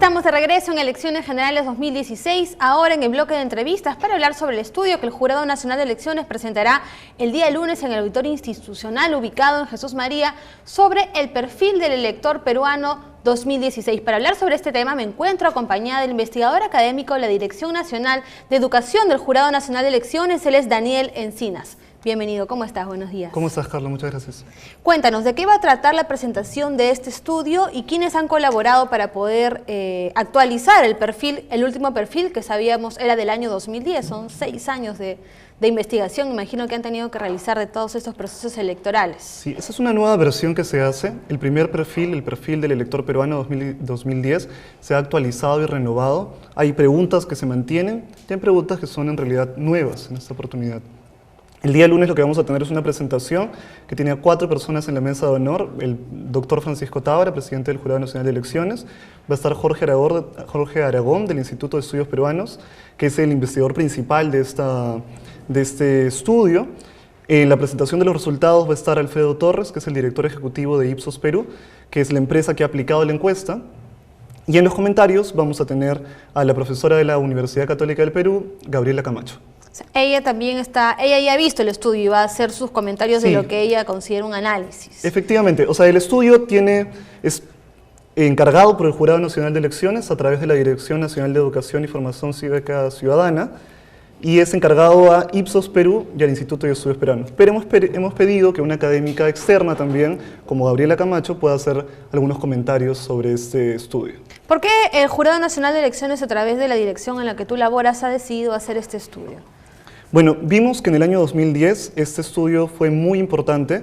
Estamos de regreso en Elecciones Generales 2016, ahora en el bloque de entrevistas para hablar sobre el estudio que el Jurado Nacional de Elecciones presentará el día lunes en el auditorio institucional ubicado en Jesús María sobre el perfil del elector peruano 2016. Para hablar sobre este tema me encuentro acompañada del investigador académico de la Dirección Nacional de Educación del Jurado Nacional de Elecciones, él es Daniel Encinas. Bienvenido, ¿cómo estás? Buenos días. ¿Cómo estás, Carlos? Muchas gracias. Cuéntanos, ¿de qué va a tratar la presentación de este estudio y quiénes han colaborado para poder actualizar el perfil, el último perfil que sabíamos era del año 2010? Son 6 años de investigación, imagino que han tenido que realizar de todos estos procesos electorales. Sí, esa es una nueva versión que se hace. El primer perfil, el perfil del elector peruano 2010, se ha actualizado y renovado. Hay preguntas que se mantienen y hay preguntas que son en realidad nuevas en esta oportunidad. El día lunes lo que vamos a tener es una presentación que tiene a 4 personas en la mesa de honor. El doctor Francisco Tábara, presidente del Jurado Nacional de Elecciones. Va a estar Jorge Aragón, del Instituto de Estudios Peruanos, que es el investigador principal de este estudio. En la presentación de los resultados va a estar Alfredo Torres, que es el director ejecutivo de Ipsos Perú, que es la empresa que ha aplicado la encuesta. Y en los comentarios vamos a tener a la profesora de la Universidad Católica del Perú, Gabriela Camacho. Ella ya ha visto el estudio y va a hacer sus comentarios de lo que ella considera un análisis. Efectivamente, o sea, el estudio es encargado por el Jurado Nacional de Elecciones a través de la Dirección Nacional de Educación y Formación Cívica Ciudadana y es encargado a Ipsos Perú y al Instituto de Estudios Peruanos. Pero hemos pedido que una académica externa también, como Gabriela Camacho, pueda hacer algunos comentarios sobre este estudio. ¿Por qué el Jurado Nacional de Elecciones, a través de la dirección en la que tú laboras, ha decidido hacer este estudio? Bueno, vimos que en el año 2010 este estudio fue muy importante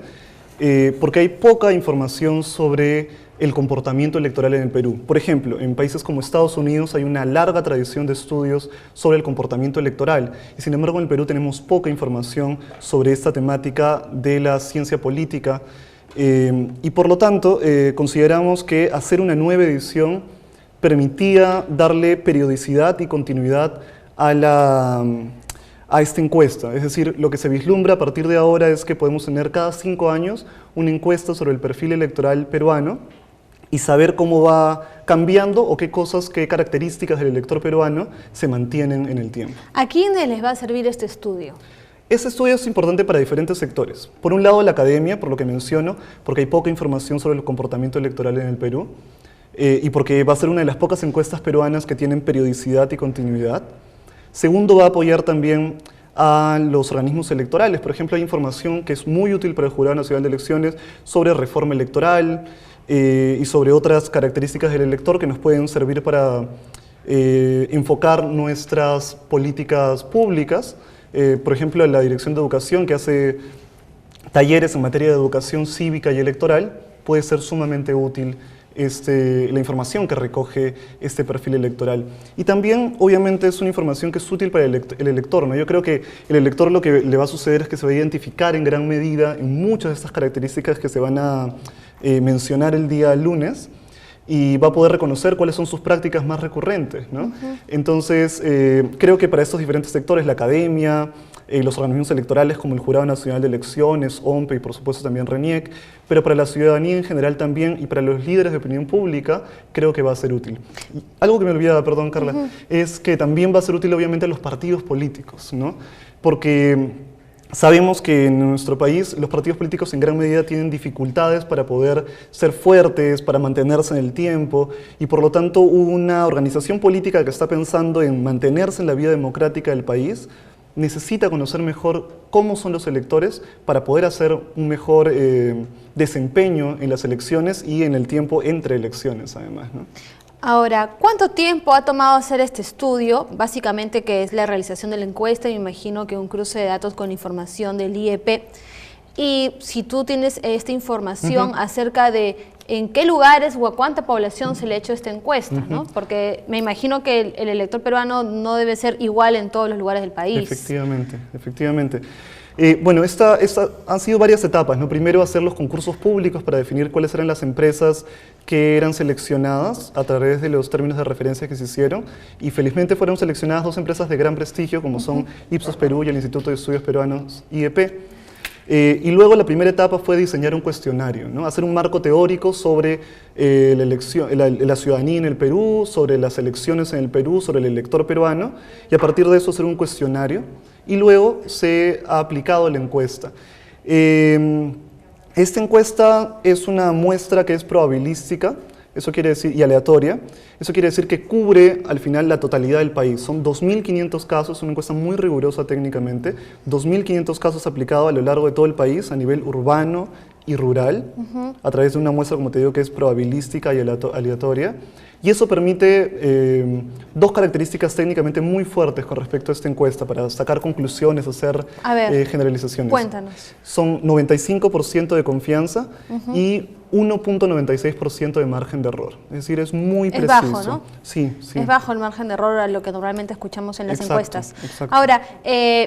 porque hay poca información sobre el comportamiento electoral en el Perú. Por ejemplo, en países como Estados Unidos hay una larga tradición de estudios sobre el comportamiento electoral y sin embargo en el Perú tenemos poca información sobre esta temática de la ciencia política y por lo tanto consideramos que hacer una nueva edición permitía darle periodicidad y continuidad a esta encuesta. Es decir, lo que se vislumbra a partir de ahora es que podemos tener cada 5 años una encuesta sobre el perfil electoral peruano y saber cómo va cambiando o qué características del elector peruano se mantienen en el tiempo. ¿A quiénes les va a servir este estudio? Este estudio es importante para diferentes sectores. Por un lado, la academia, por lo que menciono, porque hay poca información sobre el comportamiento electoral en el Perú y porque va a ser una de las pocas encuestas peruanas que tienen periodicidad y continuidad. Segundo, va a apoyar también a los organismos electorales. Por ejemplo, hay información que es muy útil para el Jurado Nacional de Elecciones sobre reforma electoral y sobre otras características del elector que nos pueden servir para enfocar nuestras políticas públicas. Por ejemplo, la Dirección de Educación, que hace talleres en materia de educación cívica y electoral, puede ser sumamente útil la información que recoge este perfil electoral. Y también, obviamente, es una información que es útil para el elector, ¿no? Yo creo que el elector lo que le va a suceder es que se va a identificar en gran medida en muchas de estas características que se van a mencionar el día lunes y va a poder reconocer cuáles son sus prácticas más recurrentes, ¿no? Entonces, creo que para estos diferentes sectores, la academia, los organismos electorales como el Jurado Nacional de Elecciones, OMPE y por supuesto también RENIEC, pero para la ciudadanía en general también y para los líderes de opinión pública, creo que va a ser útil. Y algo que me olvidaba, perdón Carla, es que también va a ser útil obviamente a los partidos políticos, ¿no? Porque sabemos que en nuestro país los partidos políticos en gran medida tienen dificultades para poder ser fuertes, para mantenerse en el tiempo y por lo tanto una organización política que está pensando en mantenerse en la vida democrática del país necesita conocer mejor cómo son los electores para poder hacer un mejor desempeño en las elecciones y en el tiempo entre elecciones además, ¿no? Ahora, ¿cuánto tiempo ha tomado hacer este estudio? Básicamente, que es la realización de la encuesta, me imagino que un cruce de datos con información del IEP. Y si tú tienes esta información acerca de en qué lugares o a cuánta población se le ha hecho esta encuesta, ¿no? Porque me imagino que el elector peruano no debe ser igual en todos los lugares del país. Efectivamente, efectivamente. Bueno, han sido varias etapas, ¿no? Primero hacer los concursos públicos para definir cuáles eran las empresas que eran seleccionadas a través de los términos de referencia que se hicieron y felizmente fueron seleccionadas 2 empresas de gran prestigio como son Ipsos Perú y el Instituto de Estudios Peruanos, IEP. Y luego la primera etapa fue diseñar un cuestionario, ¿no? Hacer un marco teórico sobre la ciudadanía en el Perú, sobre las elecciones en el Perú, sobre el elector peruano, y a partir de eso hacer un cuestionario, y luego se ha aplicado la encuesta. Esta encuesta es una muestra que es probabilística, eso quiere decir, y aleatoria. Eso quiere decir que cubre al final la totalidad del país. Son 2.500 casos, una encuesta muy rigurosa técnicamente, 2.500 casos aplicados a lo largo de todo el país a nivel urbano y rural, a través de una muestra, como te digo, que es probabilística y aleatoria. Y eso permite dos características técnicamente muy fuertes con respecto a esta encuesta para sacar conclusiones, hacer generalizaciones. Cuéntanos. Son 95% de confianza y 1.96% de margen de error. Es decir, es muy preciso. Es bajo, ¿no? Sí, sí. Es bajo el margen de error a lo que normalmente escuchamos en las encuestas. Exacto. Ahora,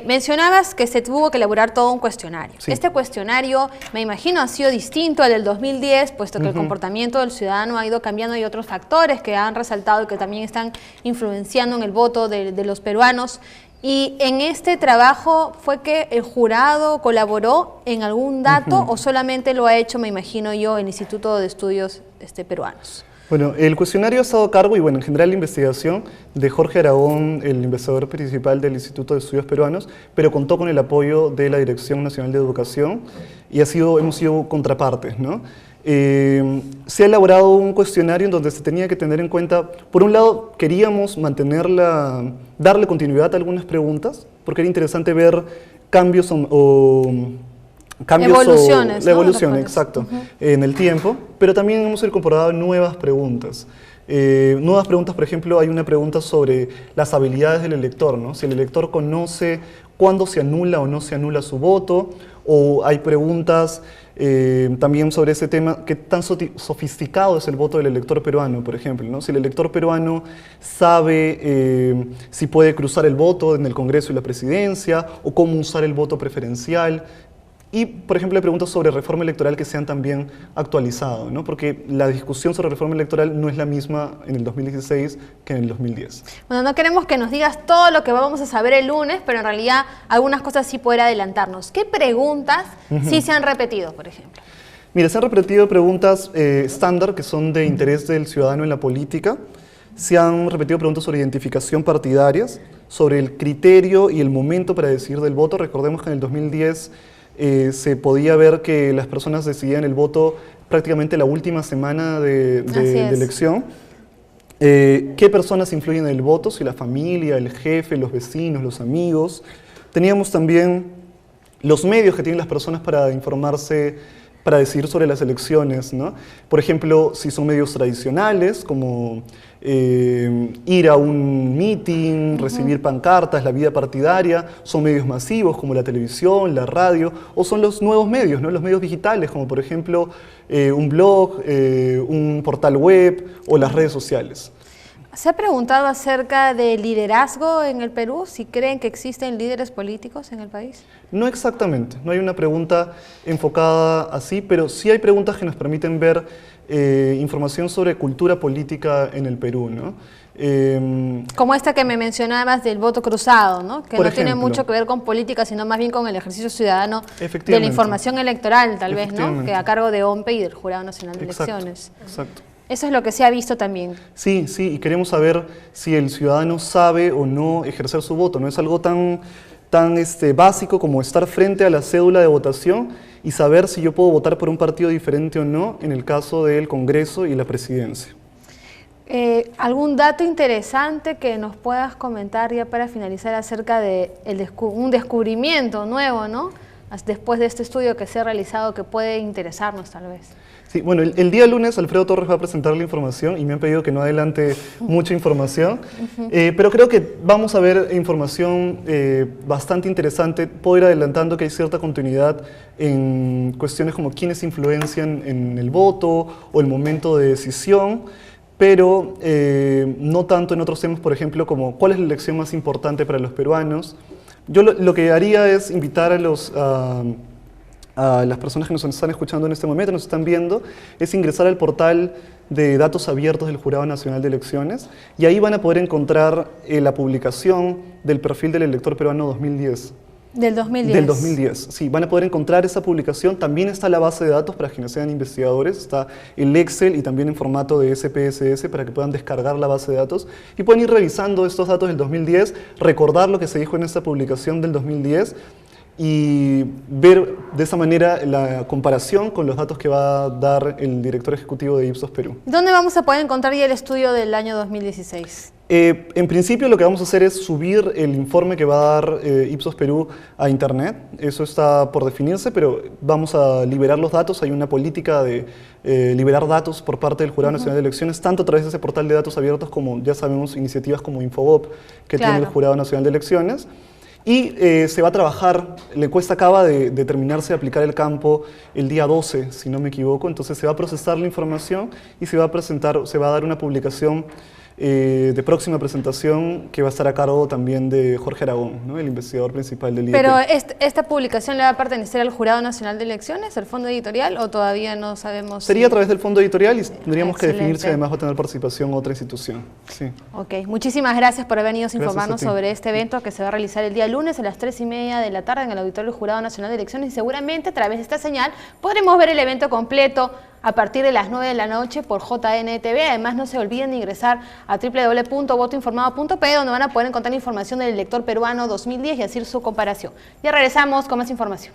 mencionabas que se tuvo que elaborar todo un cuestionario. Sí. Este cuestionario, me imagino, ha sido distinto al del 2010, puesto que el comportamiento del ciudadano ha ido cambiando y otros factores que han resaltado y que también están influenciando en el voto de los peruanos. Y en este trabajo, ¿fue que el jurado colaboró en algún dato o solamente lo ha hecho, me imagino yo, el Instituto de Estudios Peruanos? Bueno, el cuestionario ha estado a cargo, y bueno, en general la investigación de Jorge Aragón, el investigador principal del Instituto de Estudios Peruanos, pero contó con el apoyo de la Dirección Nacional de Educación y hemos sido contrapartes, ¿no? Se ha elaborado un cuestionario en donde se tenía que tener en cuenta, por un lado, queríamos darle continuidad a algunas preguntas, porque era interesante ver cambios evoluciones, la ¿no? evolución, exacto, en el tiempo, pero también hemos incorporado nuevas preguntas. Por ejemplo, hay una pregunta sobre las habilidades del elector, ¿no? Si el elector conoce cuándo se anula o no se anula su voto, o hay preguntas también sobre ese tema, qué tan sofisticado es el voto del elector peruano, por ejemplo, ¿no? Si el elector peruano sabe si puede cruzar el voto en el Congreso y la Presidencia, o cómo usar el voto preferencial. Y, por ejemplo, hay preguntas sobre reforma electoral que se han también actualizado, ¿no? Porque la discusión sobre reforma electoral no es la misma en el 2016 que en el 2010. Bueno, no queremos que nos digas todo lo que vamos a saber el lunes, pero en realidad algunas cosas sí poder adelantarnos. ¿Qué preguntas sí se han repetido, por ejemplo? Mira, se han repetido preguntas estándar que son de interés del ciudadano en la política. Se han repetido preguntas sobre identificación partidarias, sobre el criterio y el momento para decidir del voto. Recordemos que en el 2010 se podía ver que las personas decidían el voto prácticamente la última semana de elección. ¿Qué personas influyen en el voto? Si la familia, el jefe, los vecinos, los amigos. Teníamos también los medios que tienen las personas para informarse, para decidir sobre las elecciones, ¿no? Por ejemplo, si son medios tradicionales, como ir a un meeting, recibir pancartas, la vida partidaria, son medios masivos como la televisión, la radio, o son los nuevos medios, ¿no? Los medios digitales, como por ejemplo un blog, un portal web o las redes sociales. ¿Se ha preguntado acerca del liderazgo en el Perú? ¿Si creen que existen líderes políticos en el país? No exactamente, no hay una pregunta enfocada así, pero sí hay preguntas que nos permiten ver información sobre cultura política en el Perú, ¿no? Como esta que me mencionabas del voto cruzado, ¿no? Que no tiene mucho que ver con política, sino más bien con el ejercicio ciudadano de la información electoral, tal vez, ¿no? Que a cargo de OMPE y del Jurado Nacional de Elecciones. Exacto. Eso es lo que se ha visto también. Sí, sí, y queremos saber si el ciudadano sabe o no ejercer su voto. No es algo tan básico como estar frente a la cédula de votación y saber si yo puedo votar por un partido diferente o no en el caso del Congreso y la Presidencia. ¿Algún dato interesante que nos puedas comentar ya para finalizar acerca de un descubrimiento nuevo, ¿no? Después de este estudio que se ha realizado que puede interesarnos tal vez? Sí, bueno, el día lunes Alfredo Torres va a presentar la información y me han pedido que no adelante mucha información, pero creo que vamos a ver información bastante interesante. Puedo ir adelantando que hay cierta continuidad en cuestiones como quiénes influencian en el voto o el momento de decisión, pero no tanto en otros temas, por ejemplo, como cuál es la elección más importante para los peruanos. Yo lo que haría es invitar a las personas que nos están escuchando en este momento, nos están viendo, es ingresar al portal de datos abiertos del Jurado Nacional de Elecciones y ahí van a poder encontrar la publicación del perfil del elector peruano 2010. Del 2010. Del 2010, sí, van a poder encontrar esa publicación. También está la base de datos para quienes sean investigadores, está el Excel y también en formato de SPSS para que puedan descargar la base de datos y pueden ir revisando estos datos del 2010, recordar lo que se dijo en esta publicación del 2010 y ver de esa manera la comparación con los datos que va a dar el director ejecutivo de Ipsos Perú. ¿Dónde vamos a poder encontrar ya el estudio del año 2016? En principio lo que vamos a hacer es subir el informe que va a dar Ipsos Perú a internet. Eso está por definirse, pero vamos a liberar los datos. Hay una política de liberar datos por parte del Jurado Nacional de Elecciones, tanto a través de ese portal de datos abiertos como, ya sabemos, iniciativas como Infobop que tiene el Jurado Nacional de Elecciones. Y se va a trabajar, la encuesta acaba de terminarse de aplicar el campo el día 12, si no me equivoco, entonces se va a procesar la información y se va a presentar, se va a dar una publicación de próxima presentación que va a estar a cargo también de Jorge Aragón, ¿no? El investigador principal del IEP. ¿Pero esta publicación le va a pertenecer al Jurado Nacional de Elecciones, al fondo editorial, o todavía no sabemos? Sería a través del fondo editorial y tendríamos que definir si además va a tener participación otra institución. Sí. Ok, muchísimas gracias por haber venido a informarnos sobre este evento que se va a realizar el día lunes a las 3:30 de la tarde en el auditorio del Jurado Nacional de Elecciones y seguramente a través de esta señal podremos ver el evento completo a partir de las 9 de la noche por JNTV. Además, no se olviden de ingresar a www.votoinformado.p, donde van a poder encontrar información del elector peruano 2010 y hacer su comparación. Ya regresamos con más información.